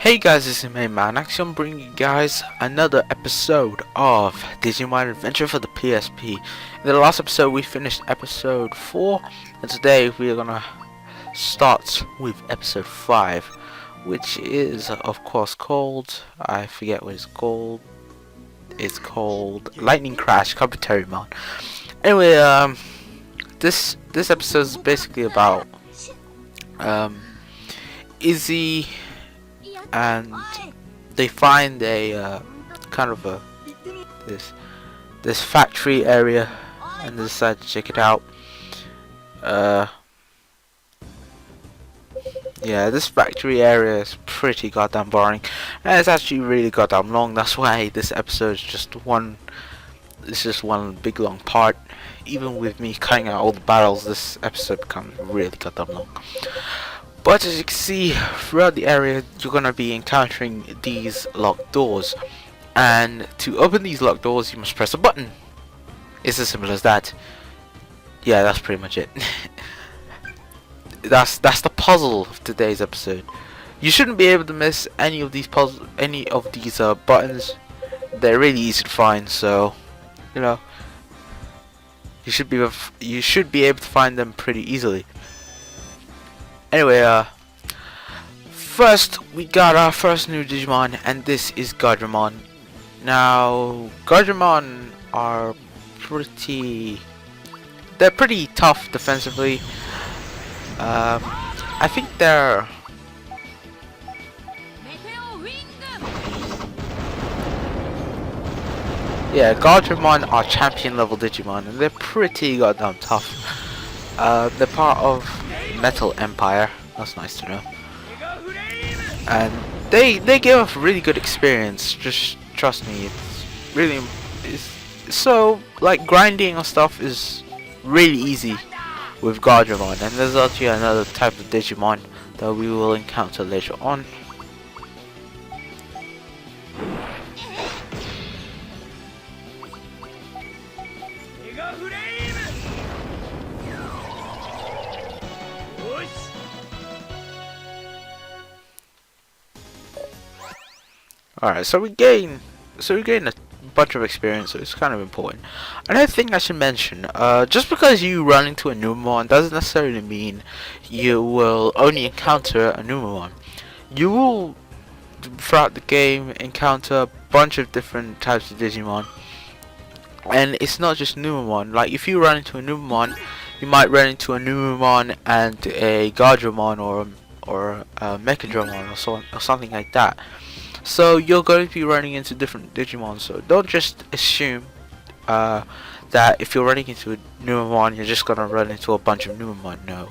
Hey guys, this is me, man. Actually, I'm bringing you guys another episode of Digimon Adventure for the PSP. In the last episode, we finished episode 4, and today we are gonna start with episode 5, which is, of course, called, I forget what it's called. It's called Lightning Crash Kabuterimon. Anyway, this episode is basically about Izzy, and they find a kind of a this factory area, and they decide to check it out. Yeah, this factory area is pretty goddamn boring, and it's actually really goddamn long. That's why this episode is just one. It's just one big long part. Even with me cutting out all the battles, this episode becomes really goddamn long. But as you can see, throughout the area, you're going to be encountering these locked doors. And to open these locked doors, you must press a button. It's as simple as that. Yeah, that's pretty much it. That's the puzzle of today's episode. You shouldn't be able to miss any of these buttons. They're really easy to find, so you know you should be able to find them pretty easily. Anyway, first we got our first new Digimon, and this is Kabuterimon. Now, Kabuterimon are pretty tough defensively. I think they're Kabuterimon are champion level Digimon, and they're pretty goddamn tough. They're part of Metal Empire. That's nice to know. And they give us really good experience. Just trust me. So like grinding or stuff is really easy with Kabuterimon. And there's actually another type of Digimon that we will encounter later on. Alright, so we gain a bunch of experience, so it's kind of important. Another thing I should mention, just because you run into a Numemon doesn't necessarily mean you will only encounter a Numemon. You will, throughout the game, encounter a bunch of different types of Digimon. And it's not just Numemon. Like, if you run into a Numemon, you might run into a Numemon and a Kabuterimon or a Mechadramon or something like that. So you're going to be running into different Digimon, so don't just assume that if you're running into a Numemon, you're just going to run into a bunch of Numemon. No,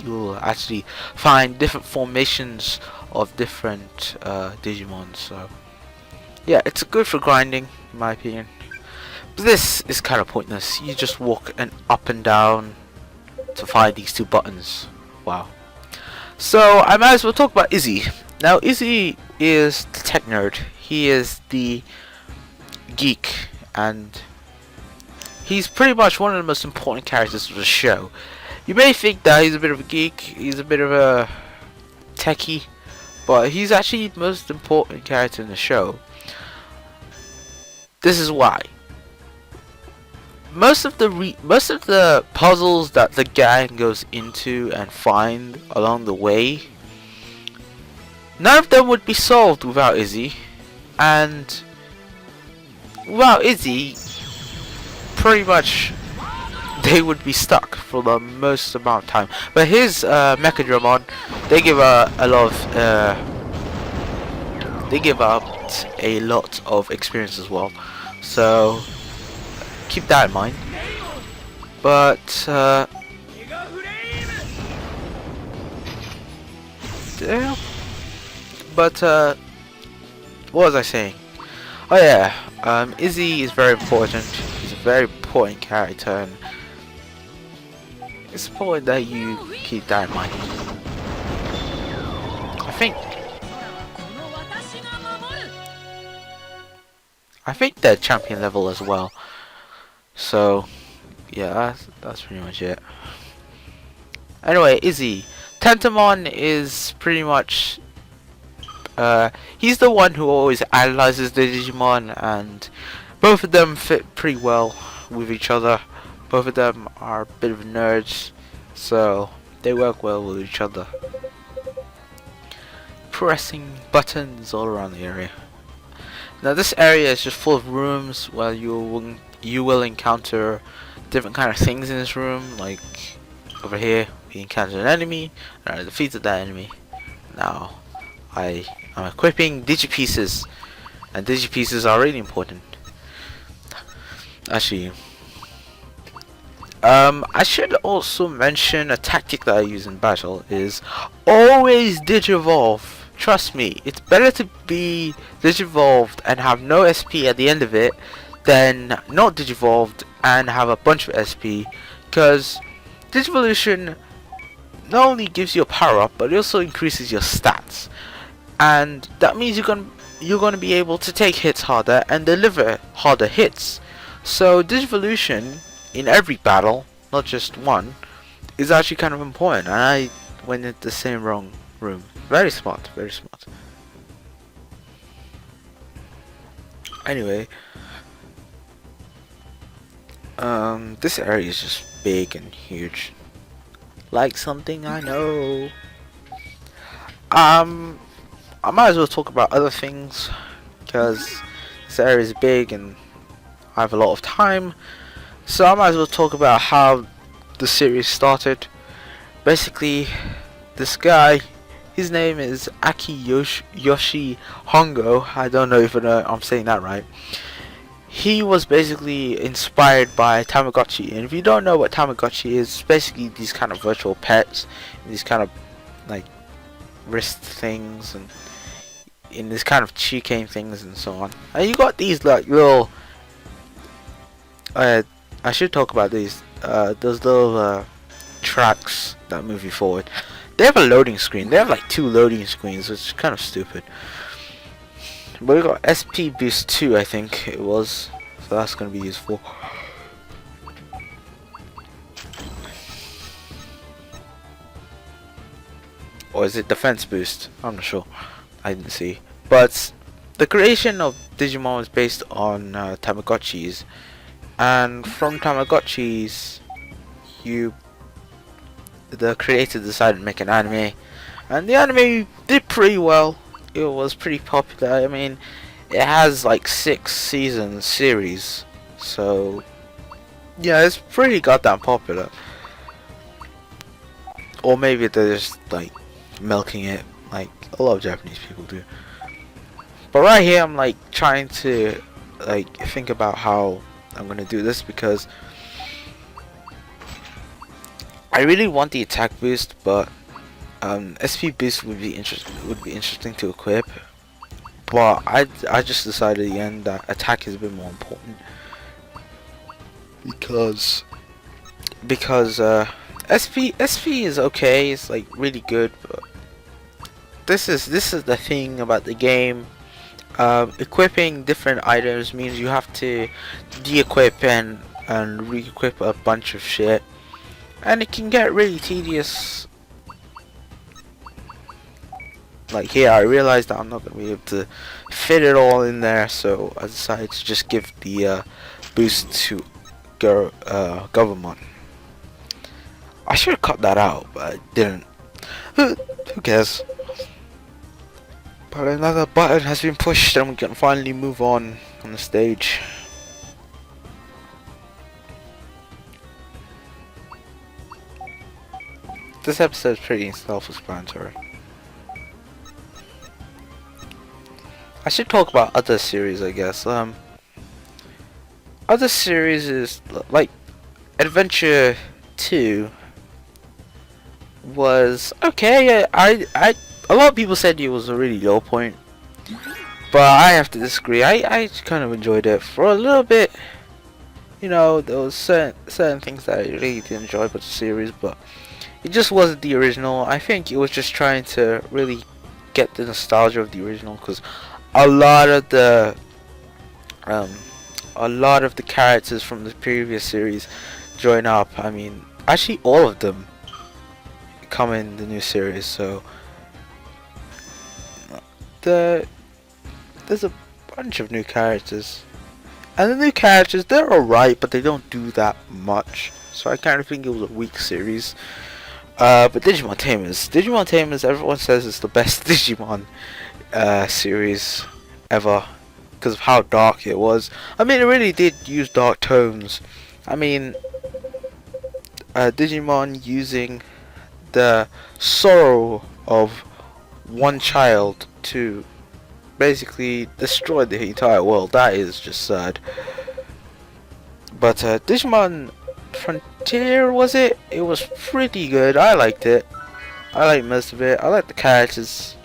you will actually find different formations of different Digimon. So yeah, it's good for grinding, in my opinion. But this is kind of pointless. You just walk up and down to find these two buttons. Wow. So I might as well talk about Izzy. Now, Izzy is the tech nerd. He is the geek, and he's pretty much one of the most important characters of the show. You may think that he's a bit of a geek, he's a bit of a techie, but he's actually the most important character in the show. This is why. Most of the puzzles that the gang goes into and find along the way, none of them would be solved without Izzy, and without Izzy, pretty much they would be stuck for the most amount of time. But his Mechadramon, they give out a lot of experience as well. So keep that in mind. But yeah. But what was I saying? Oh yeah, Izzy is very important. He's a very important character, and it's important that you keep that in mind. I think they're champion level as well. So yeah, that's pretty much it. Anyway, Izzy. Tentamon is pretty much He's the one who always analyzes the Digimon, and both of them fit pretty well with each other. Both of them are a bit of nerds, so they work well with each other. Pressing buttons all around the area. Now this area is just full of rooms where you will encounter different kind of things in this room. Like over here, we encounter an enemy, and I defeated that enemy. Now I'm equipping Digipieces, and Digipieces are really important. Actually, I should also mention a tactic that I use in battle is always Digivolve. Trust me, it's better to be Digivolved and have no SP at the end of it than not Digivolved and have a bunch of SP, because Digivolution not only gives you a power up, but it also increases your stats, and that means you're gonna be able to take hits harder and deliver harder hits. So Digivolution in every battle, not just one, is actually kind of important, and I went into the same wrong room. Very smart, very smart. Anyway, this area is just big and huge, like something I know. I might as well talk about other things, because this area is big and I have a lot of time, so I might as well talk about how the series started. Basically, this guy, his name is Yoshi Hongo. I don't know if I'm saying that right. He was basically inspired by Tamagotchi, and if you don't know what Tamagotchi is, it's basically these kind of virtual pets, these kind of like wrist things, and in this kind of keychain things and so on. And you got these like little. I should talk about these. Those little tracks that move you forward. They have a loading screen. They have like 2 loading screens, which is kind of stupid. But we got SP Boost 2, I think it was. So that's going to be useful. Or is it Defense Boost? I'm not sure. I didn't see. But the creation of Digimon was based on Tamagotchis. And from Tamagotchis, the creator decided to make an anime, and the anime did pretty well. It was pretty popular. I mean, it has like 6 season series, so yeah, it's pretty goddamn popular. Or maybe they're just like milking it, like a lot of Japanese people do. But right here, I'm like trying to like think about how I'm gonna do this, because I really want the attack boost, but SP boost would be interesting to equip. But I just decided at the end that attack is a bit more important, because SP is okay, it's like really good, but this is the thing about the game. Equipping different items means you have to de-equip and re-equip a bunch of shit, and it can get really tedious. Like here, I realized that I'm not gonna be able to fit it all in there, so I decided to just give the boost to Government. I should have cut that out, but I didn't. Who cares? But another button has been pushed, and we can finally move on the stage. This episode is pretty self-explanatory. I should talk about other series, I guess. Other series is like Adventure 2 was okay. A lot of people said it was a really low point, but I have to disagree. I kind of enjoyed it for a little bit. You know, there was certain things that I really did enjoy about the series, but it just wasn't the original. I think it was just trying to really get the nostalgia of the original, because a lot of the characters from the previous series join up. I mean, actually all of them come in the new series, so there's a bunch of new characters, and the new characters, they're alright, but they don't do that much. So I kind of think it was a weak series. But Digimon Tamers, everyone says it's the best Digimon series ever because of how dark it was. I mean, it really did use dark tones. I mean, Digimon using the sorrow of one child to basically destroy the entire world. That is just sad. But Digimon Frontier, was it? It was pretty good. I liked it. I liked most of it. I liked the characters.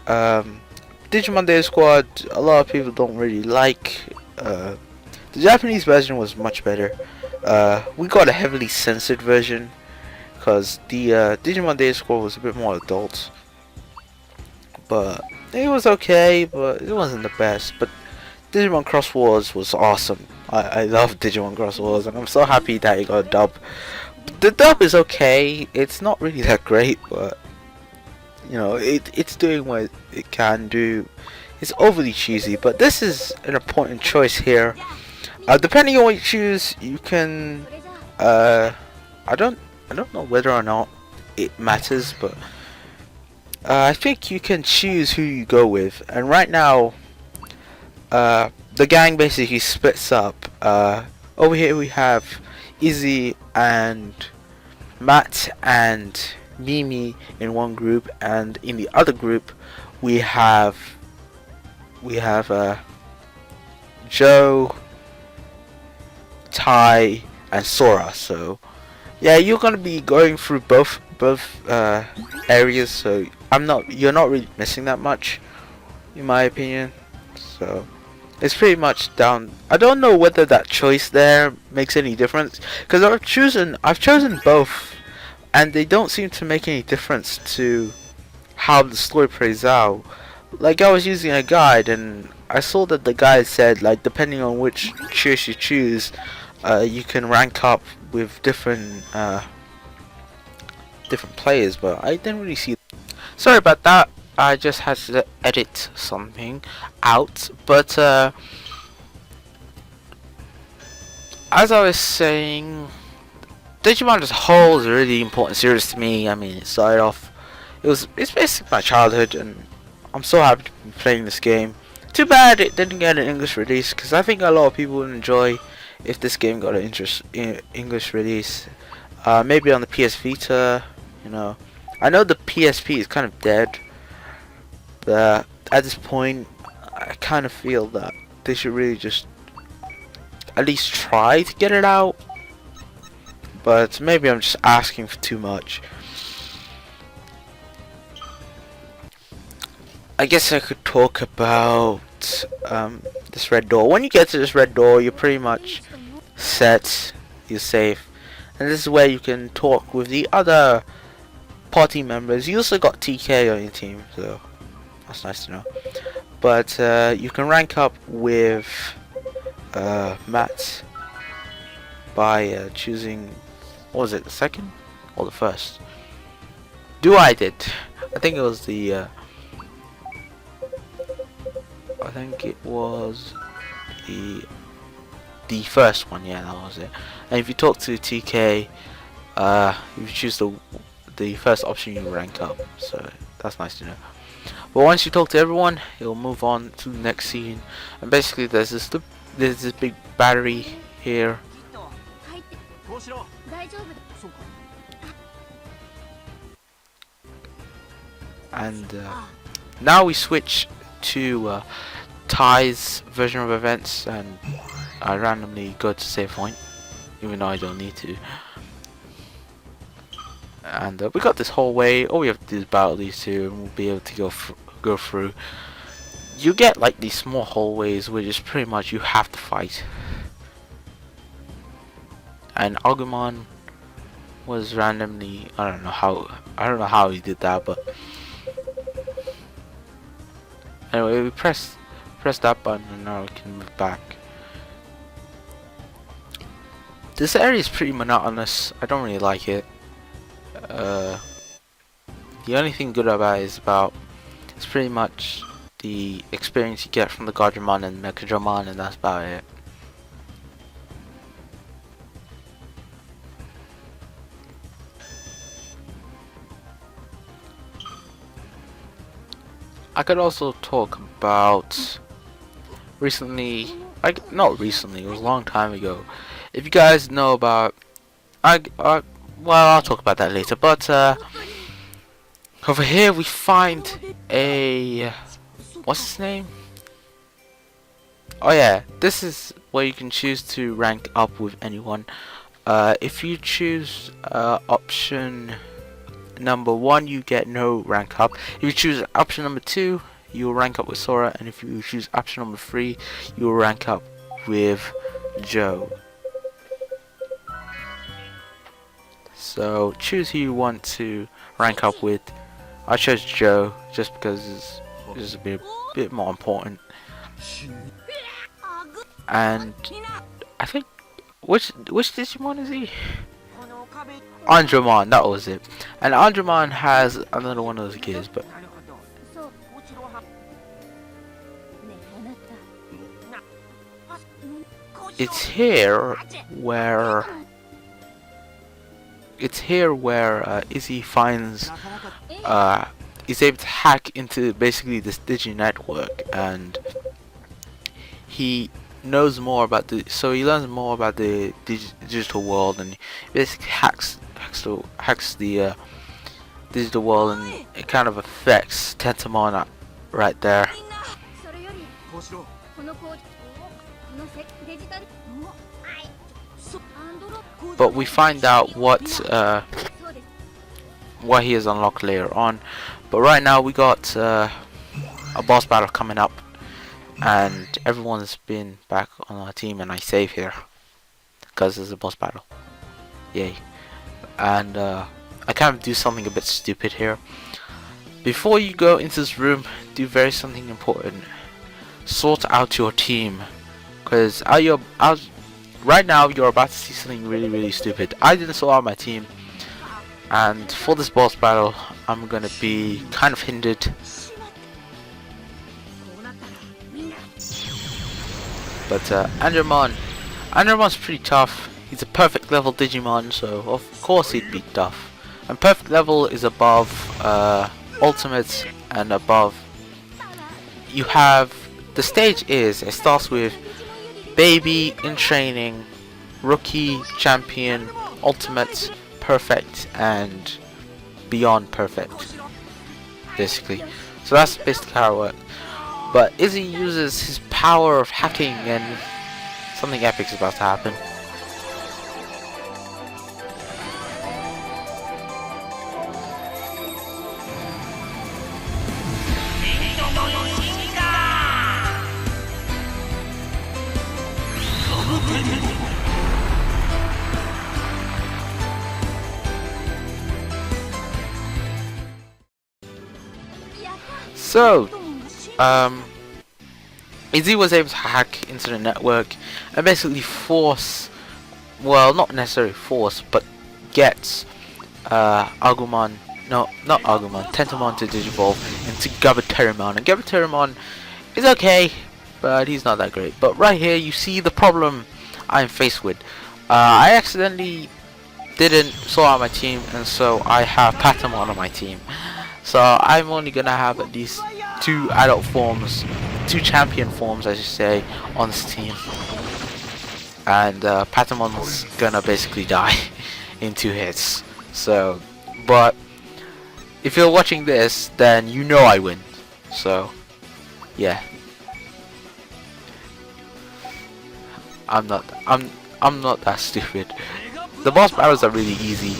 Digimon Day Squad, a lot of people don't really like. The Japanese version was much better. We got a heavily censored version because the Digimon Day Squad was a bit more adult. But it was okay, but it wasn't the best. But Digimon Cross Wars was awesome. I love Digimon Cross Wars, and I'm so happy that it got a dub. The dub is okay. It's not really that great, but you know, it's doing what it can do. It's overly cheesy, but this is an important choice here. Depending on what you choose, you can. I don't know whether or not it matters, but I think you can choose who you go with. And right now, the gang basically splits up. Over here we have Izzy and Matt and Mimi in one group, and in the other group we have Joe, Ty, and Sora. So yeah, you're gonna be going through both areas. So you're not really missing that much, in my opinion. So it's pretty much down. I don't know whether that choice there makes any difference, because I've chosen both, and they don't seem to make any difference to how the story plays out. Like, I was using a guide, and I saw that the guide said, like, depending on which choice you choose, you can rank up with different players, but I didn't really see. Sorry about that. I just had to edit something out, but as I was saying, Digimon as a whole is a really important series to me. I mean, it started off, it's basically my childhood, and I'm so happy to be playing this game. Too bad it didn't get an English release, because I think a lot of people would enjoy if this game got an English release. Maybe on the PS Vita, you know. I know the PSP is kind of dead. But at this point, I kind of feel that they should really just at least try to get it out. But maybe I'm just asking for too much. I guess I could talk about this red door. When you get to this red door, you're pretty much set. You're safe. And this is where you can talk with the other party members. You also got TK on your team, so that's nice to know. But you can rank up with Matt by choosing, what was it, the second or the first? I did. I think it was the the first one. Yeah, that was it. And if you talk to TK, if you choose the first option, you rank up. So that's nice to know. But once you talk to everyone, you'll move on to the next scene. And basically, there's this big battery here. And now we switch to Ty's version of events, and I randomly go to save point, even though I don't need to. And we got this hallway. All we have to do is battle these two, and we'll be able to go through. You get like these small hallways, which is pretty much you have to fight. And Agumon was randomly, I don't know how he did that, but anyway, we press that button, and now we can move back. This area is pretty monotonous. I don't really like it. The only thing good about it is It's pretty much the experience you get from the Godramon and Mechadramon, and that's about it. I could also talk about recently, not recently, it was a long time ago. If you guys know about, well, I'll talk about that later, but over here we find a, what's his name? Oh yeah, this is where you can choose to rank up with anyone. If you choose option number 1, you get no rank up. If you choose option number 2, you will rank up with Sora, and if you choose option number 3, you will rank up with Joe. So choose who you want to rank up with. I chose Joe just because it's a bit more important. And I think which Digimon is he? Andromon, that was it. And Andromon has another one of those gears, but it's here where Izzy finds he's able to hack into basically this Digi network, and he knows more about he learns more about the digital world, and he basically hacks the digital world, and it kind of affects Tentamon right there. But we find out what he has unlocked later on. But right now we got a boss battle coming up, and everyone's been back on our team, and I save here because there's a boss battle. Yay. And I kind of do something a bit stupid here. Before you go into this room, do something important. Sort out your team, because right now you're about to see something really stupid. I didn't sort out my team, and for this boss battle I'm gonna be kind of hindered. But Andromon's pretty tough. He's a perfect level Digimon, so of course he'd be tough. And perfect level is above ultimates and above. You have the stage it starts with baby, in training, rookie, champion, ultimate, perfect, and beyond perfect, basically. So that's basically how it works. But Izzy uses his power of hacking, and something epic is about to happen. So, Izzy was able to hack into the network and basically force, well, not necessarily force, but gets Agumon, no, not Agumon, Tentamon to digivolve into Kabuterimon. And Kabuterimon is okay, but he's not that great. But right here you see the problem I'm faced with. I accidentally didn't sort out my team, and so I have Patamon on my team. So I'm only gonna have at least 2 adult forms, 2 champion forms I should say, on this team. And Patamon's gonna basically die in 2 hits. So, but if you're watching this, then you know I win. So, yeah. I'm not that stupid. The boss battles are really easy.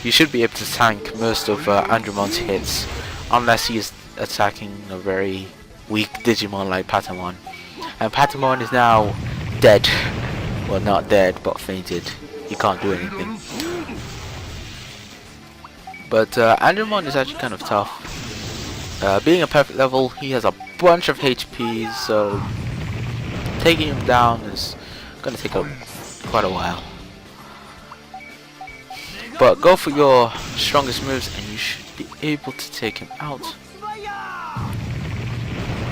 You should be able to tank most of Andromon's hits, unless he is attacking a very weak Digimon like Patamon. And Patamon is now dead. Well, not dead, but fainted. He can't do anything. But Andromon is actually kind of tough. Being a perfect level, he has a bunch of HPs, so taking him down is gonna take quite a while. But go for your strongest moves and you should be able to take him out.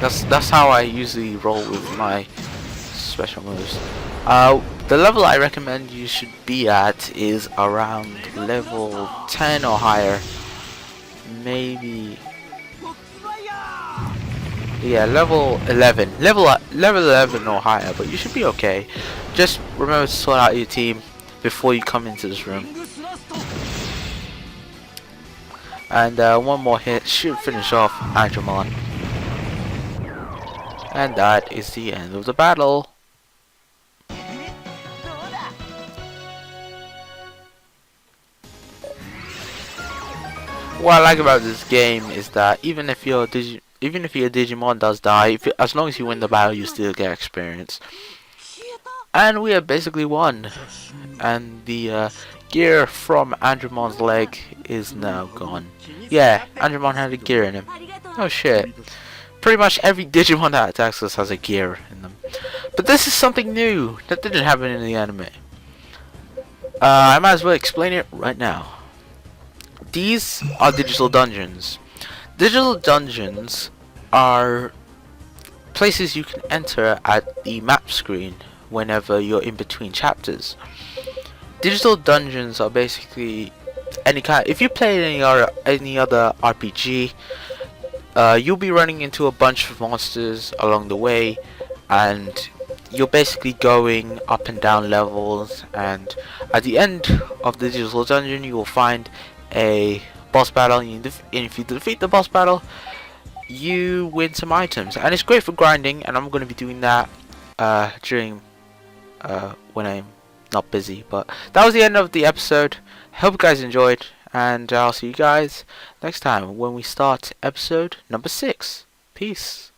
That's how I usually roll with my special moves. The level I recommend you should be at is around level 10 or higher. Maybe, yeah, level 11. Level 11 or higher, but you should be okay. Just remember to sort out your team before you come into this room. And one more hit should finish off Digimon. And that is the end of the battle. What I like about this game is that even if your Digimon does die, as long as you win the battle, you still get experience. And we have basically won. And the gear from Andromon's leg is now gone. Yeah, Andromon had a gear in him. Oh shit. Pretty much every Digimon that attacks us has a gear in them. But this is something new that didn't happen in the anime. I might as well explain it right now. These are digital dungeons. Digital dungeons are places you can enter at the map screen whenever you're in between chapters. Digital dungeons are basically any kind. If you play any other RPG, you'll be running into a bunch of monsters along the way, and you're basically going up and down levels. And at the end of the digital dungeon, you will find a boss battle, and if you defeat the boss battle, you win some items, and it's great for grinding. And I'm going to be doing that during when I'm not busy. But that was the end of the episode. Hope you guys enjoyed, and I'll see you guys next time when we start episode number 6. Peace.